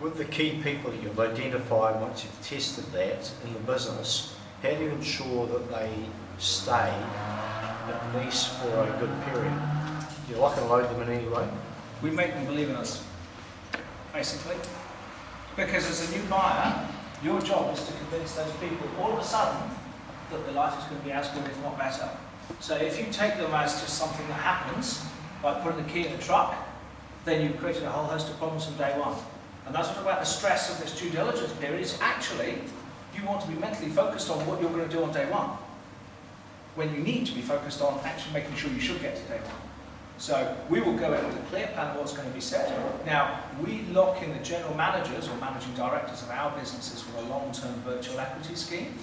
with the key people you've identified once you've tested that in the business, how do you ensure that they stay at least for a good period? Do you lock and load them in any way? We make them believe in us, basically. Because as a new buyer, your job is to convince those people all of a sudden that the life is going to be as good, if not better. So if you take them as just something that happens, like putting the key in the truck, then you've created a whole host of problems from day one. And that's what about the stress of this due diligence period. Is actually, you want to be mentally focused on what you're going to do on day one, when you need to be focused on actually making sure you should get to day one. So we will go in with a clear plan of what's going to be said. Now, we lock in the general managers or managing directors of our businesses with a long-term virtual equity scheme.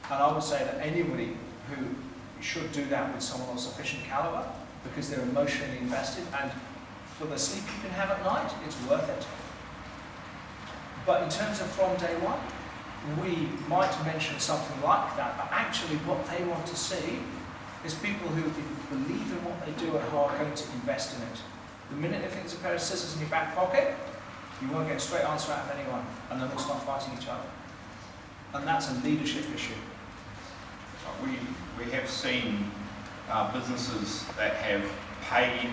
And I would say that anybody who should do that with someone of sufficient caliber, because they're emotionally invested, and for the sleep you can have at night, it's worth it. But in terms of from day one, we might mention something like that, but actually what they want to see is people who believe in what they do and who are going to invest in it. The minute they think there's a pair of scissors in your back pocket, you won't get a straight answer out of anyone, and then they'll start fighting each other. And that's a leadership issue. We have seen businesses that have paid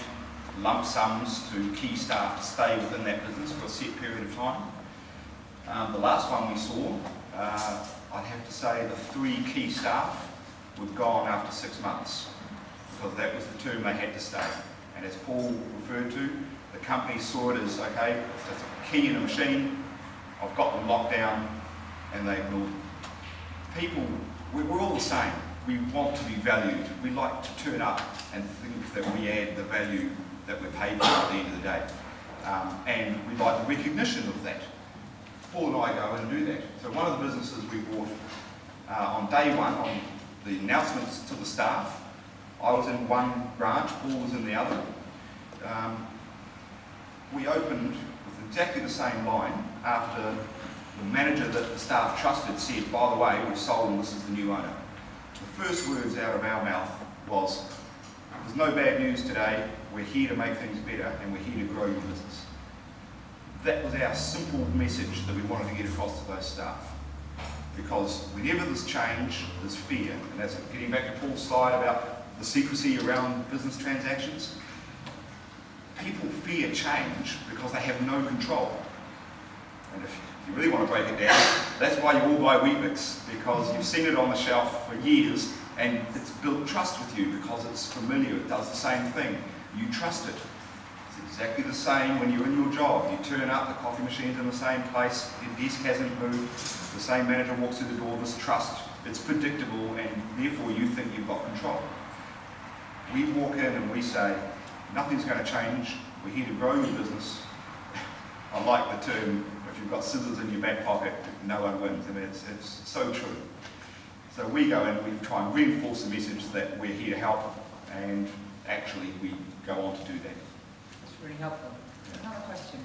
lump sums to key staff to stay within that business for a set period of time. The last one we saw, I'd have to say the 3 key staff were gone after 6 months, because that was the term they had to stay. And as Paul referred to, the company saw it as, okay, it's a key in a machine, I've got them locked down, and they ignored it. People, we're all the same. We want to be valued. We like to turn up and think that we add the value that we're paid for at the end of the day. And we like the recognition of that. Paul and I go in and do that. So one of the businesses we bought on day one, on the announcements to the staff, I was in one branch, Paul was in the other. We opened with exactly the same line after the manager that the staff trusted said, by the way, we've sold and this is the new owner. The first words out of our mouth was, there's no bad news today, we're here to make things better and we're here to grow your business. That was our simple message that we wanted to get across to those staff. Because whenever there's change, there's fear. And that's getting back to Paul's slide about the secrecy around business transactions. People fear change because they have no control. And if you really want to break it down, that's why you all buy Weet-Bix, because you've seen it on the shelf for years and it's built trust with you because it's familiar, it does the same thing. You trust it. It's exactly the same when you're in your job. You turn up, the coffee machine's in the same place, your desk hasn't moved, the same manager walks through the door, there's trust, it's predictable, and therefore you think you've got control. We walk in and we say, nothing's going to change, we're here to grow your business. I like the term, if you've got scissors in your back pocket, no one wins. I mean, it's so true. So we go in, we try and reinforce the message that we're here to help, and actually we go on to do that. That's really helpful. Another question.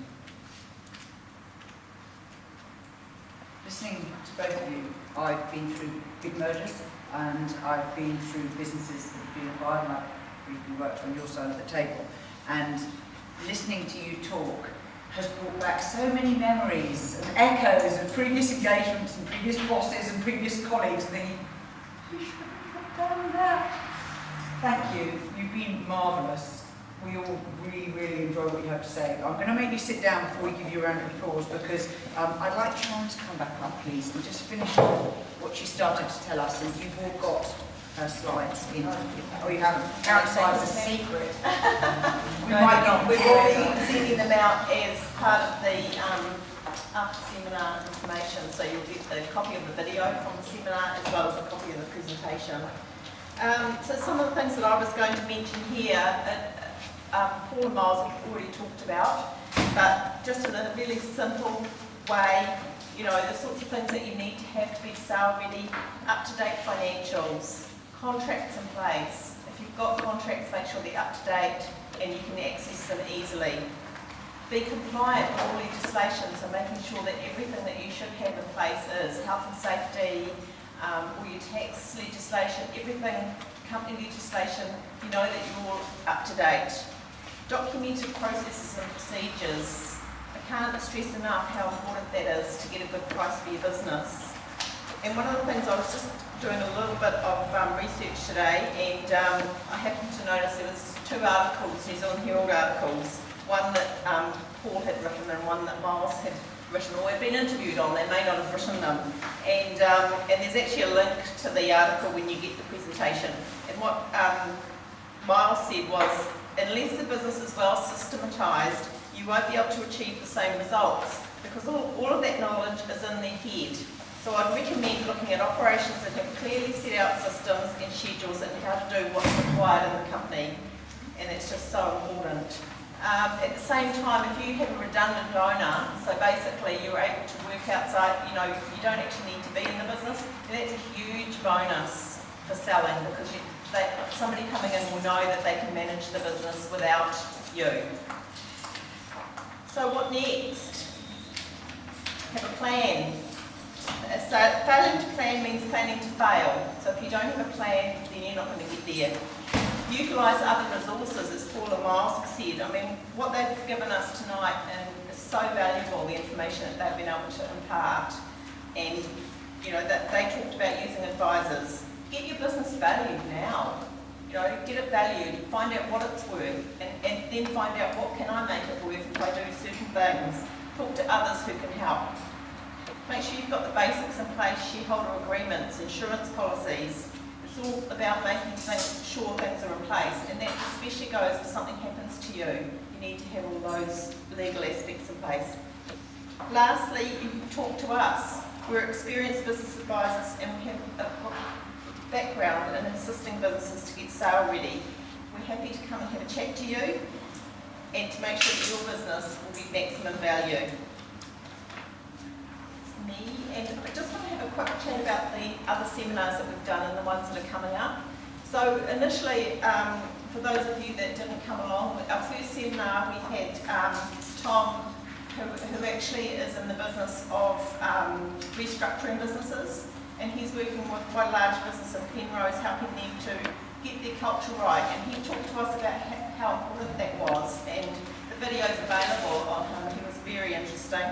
Listening to both of you, I've been through big mergers and I've been through businesses that have been acquired, and I've briefly worked on your side of the table. And listening to you talk has brought back so many memories and echoes of previous engagements and previous bosses and previous colleagues thinking, we should have done that. Thank you. You've been marvellous. We all really, really enjoy what you have to say. I'm going to make you sit down before we give you a round of applause, because I'd like Sharon to come back up, please, and just finish off what she started to tell us. And you've all got her slides in. Oh, you haven't? Karen's slides are secret. We might not. We will be sending them out as part of the after-seminar information. So you'll get a copy of the video from the seminar as well as a copy of the presentation. So some of the things that I was going to mention here, Paul and Myles have already talked about, but just in a really simple way, you know, the sorts of things that you need to have to be sale ready, up-to-date financials, contracts in place. If you've got contracts, make sure they're up-to-date and you can access them easily. Be compliant with all legislation, so making sure that everything that you should have in place is health and safety, all your tax legislation, everything, company legislation, you know that you're all up-to-date. Documented processes and procedures. I can't stress enough how important that is to get a good price for your business. And one of the things, I was just doing a little bit of research today, and I happened to notice there was 2 articles, New Zealand Herald articles, one that Paul had written and one that Myles had written or had been interviewed on. They may not have written them. And there's actually a link to the article when you get the presentation. And what Myles said was, unless the business is well systematised, you won't be able to achieve the same results, because all of that knowledge is in their head. So I'd recommend looking at operations that have clearly set out systems and schedules and how to do what's required in the company. And it's just so important. At the same time, if you have a redundant owner, so basically you're able to work outside, you know, you don't actually need to be in the business, and that's a huge bonus for selling, because somebody coming in will know that they can manage the business without you. So what next? Have a plan. So failing to plan means planning to fail. So if you don't have a plan, then you're not going to get there. Utilise other resources, as Paul and Myles said. I mean, what they've given us tonight is so valuable, the information that they've been able to impart. And, you know, that they talked about using advisors. Get your business valued now. You know, get it valued, find out what it's worth, and then find out what can I make it worth if I do certain things. Talk to others who can help. Make sure you've got the basics in place, shareholder agreements, insurance policies. It's all about making sure things are in place, and that especially goes if something happens to you. You need to have all those legal aspects in place. Lastly, you can talk to us. We're experienced business advisors, and we have a background in assisting businesses to get sale ready. We're happy to come and have a chat to you and to make sure that your business will be maximum value. Me, and I just want to have a quick chat about the other seminars that we've done and the ones that are coming up. So initially, for those of you that didn't come along, our first seminar we had Tom, who actually is in the business of restructuring businesses, and he's working with quite a large business in Penrose, helping them to get their culture right, and he talked to us about how important that was, and the video's available on him. He was very interesting.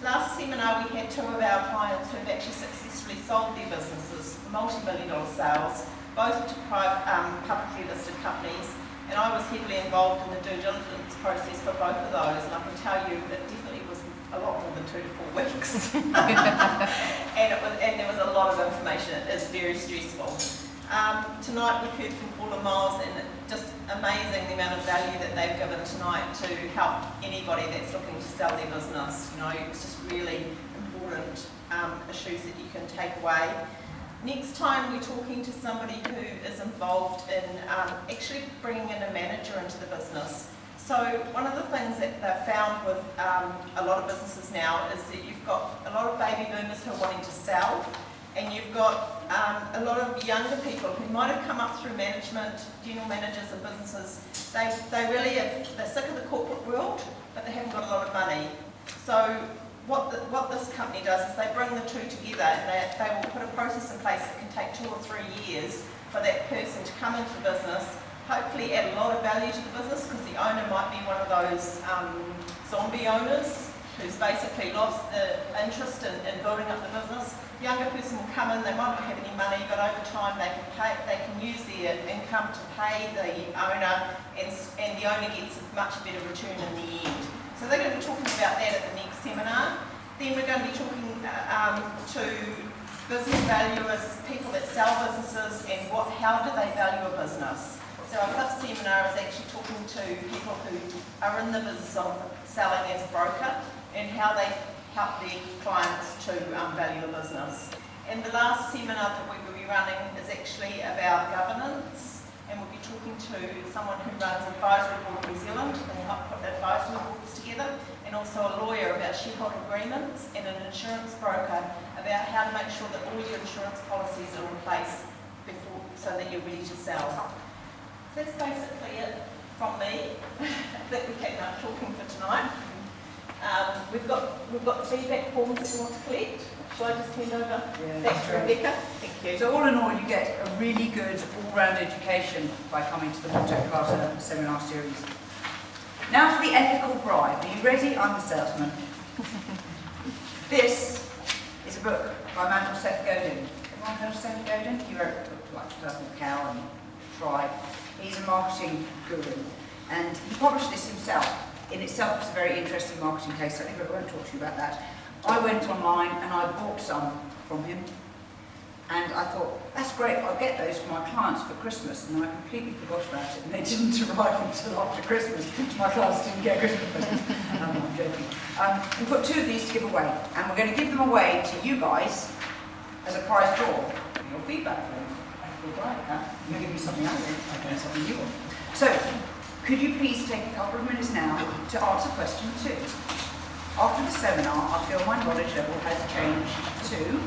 Last seminar we had 2 of our clients who have actually successfully sold their businesses, multi-million-dollar sales, both to publicly listed companies, and I was heavily involved in the due diligence process for both of those, and I can tell you that definitely was a lot more than 2 to 4 weeks. and there was a lot of information. It is very stressful. Tonight we've heard from Paul and Myles, and just amazing the amount of value that they've given tonight to help anybody that's looking to sell their business. You know, it's just really important issues that you can take away. Next time we're talking to somebody who is involved in actually bringing in a manager into the business. So one of the things that they've found with a lot of businesses now is that you've got a lot of baby boomers who are wanting to sell, and you've got a lot of younger people who might have come up through management, general managers of businesses. They're sick of the corporate world, but they haven't got a lot of money. So what this company does is they bring the 2 together, and they will put a process in place that can take 2 or 3 years for that person to come into the business, hopefully add a lot of value to the business, because the owner might be one of those zombie owners who's basically lost the interest in building up the business. The younger person will come in, they might not have any money, but over time they can use their income to pay the owner, and the owner gets a much better return in the end. So they're going to be talking about that at the next seminar. Then we're going to be talking to business valuers, people that sell businesses, and how do they value a business. So our 5th seminar is actually talking to people who are in the business of selling as a broker, and how they help their clients to value a business. And the last seminar that we will be running is actually about governance, and we'll be talking to someone who runs Advisory Board New Zealand, and help put advisory boards together, and also a lawyer about shareholder agreements, and an insurance broker about how to make sure that all your insurance policies are in place before, so that you're ready to sell. So that's basically it from me. I think we've had enough talking for tonight. We've got the feedback forms that we want to collect. Shall I just hand over back to Rebecca? Thank you. So all in all, you get a really good all-round education by coming to the Monteck Seminar Series. Now for the ethical bribe. Are you ready? I'm the salesman. This is a book by a man called Seth Godin. Everyone heard of Seth Godin? He wrote a book like Purple Cow and Tribe. He's a marketing guru, and he published this himself. In itself, it's a very interesting marketing case study, but I won't talk to you about that. I went online and I bought some from him, and I thought, that's great, I'll get those for my clients for Christmas, and I completely forgot about it, and they didn't arrive until after Christmas. My clients didn't get Christmas presents. I'm joking. We've got 2 of these to give away, and we're going to give them away to you guys as a prize draw for your feedback forms. Right, huh? I'm going to give you something else, okay, something new. So, could you please take a couple of minutes now to answer question 2? After the seminar, I feel my knowledge level has changed to,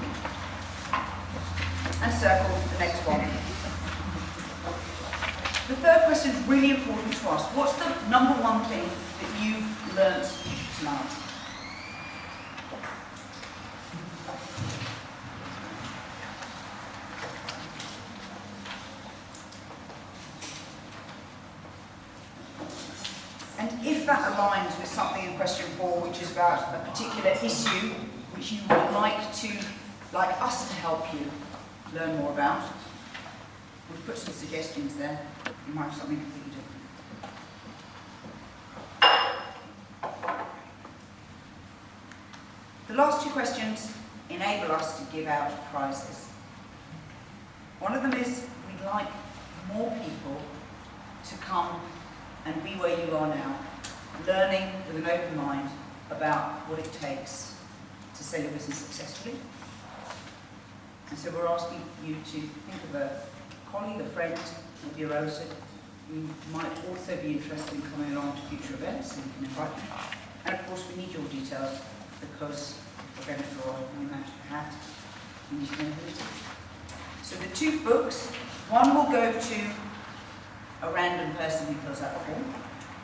and circle the next one. The third question is really important to us. What's the number 1 thing that you've learnt tonight? And if that aligns with something in question 4, which is about a particular issue which you would like us to help you learn more about, we've put some suggestions there. You might have something completely different. The last 2 questions enable us to give out prizes. One of them is we'd like more people to come and be where you are now, learning with an open mind about what it takes to sell your business successfully. And so we're asking you to think of a colleague, a friend, maybe a relative, who might also be interested in coming along to future events, and you can invite them. And of course we need your details, because if we're going to draw a magic hat, we need to know who it is. So the 2 books, one will go to a random person who fills out the form.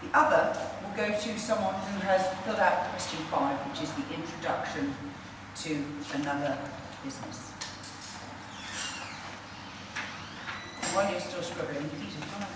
The other will go to someone who has filled out question 5, which is the introduction to another business. And while you're still scribbling, Peter, come on.